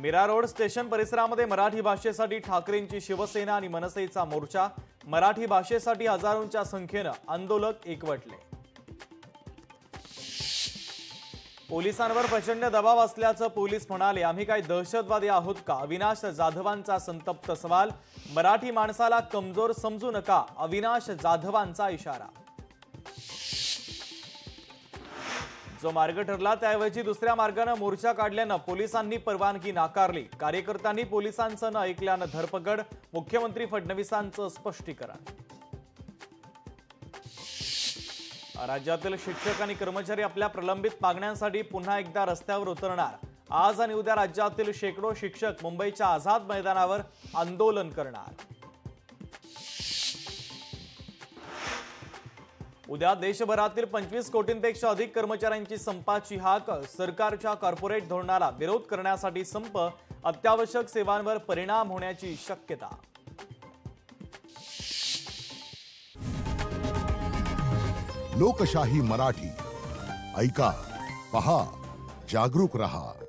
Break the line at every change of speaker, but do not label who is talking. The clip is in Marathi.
मीरा रोड स्टेशन परिसरामध्ये मराठी भाषेसाठी ठाकरेंची शिवसेना आणि मनसेचा मोर्चा। मराठी भाषेसाठी हजारोंच्या संख्येने आंदोलक एकवटले। पोलिसांवर प्रचंड दबाव असल्याचं पोलीस म्हणाले। आम्ही काय दहशतवादी आहोत का? अविनाश जाधवांचा संतप्त सवाल। मराठी माणसाला कमजोर समजू नका, अविनाश जाधवांचा इशारा। जो मार्ग ठरला त्याऐवजी दुसऱ्या मार्गाने मोर्चा काढल्याने पोलिसांनी परवानगी नाकारली। कार्यकर्त्यांनी पोलिसांचं न ऐकल्याने धरपकड। मुख्यमंत्री फडणवीसांचं स्पष्टीकरण। राज्यातील शिक्षक आणि कर्मचारी आपल्या प्रलंबित मागण्यांसाठी पुन्हा एकदा रस्त्यावर उतरणार। आज आणि उद्या राज्यातील शेकडो शिक्षक मुंबईच्या आझाद मैदानावर आंदोलन करणार। उद्या देशभरातील 25 कोटींपेक्षा अधिक कर्मचाऱ्यांची संपाची हाक। सरकारच्या कॉर्पोरेट धोरणाला विरोध करण्यासाठी संप। अत्यावश्यक सेवांवर परिणाम होण्याची शक्यता।
लोकशाही मराठी ऐका, पहा, जागरूक रहा।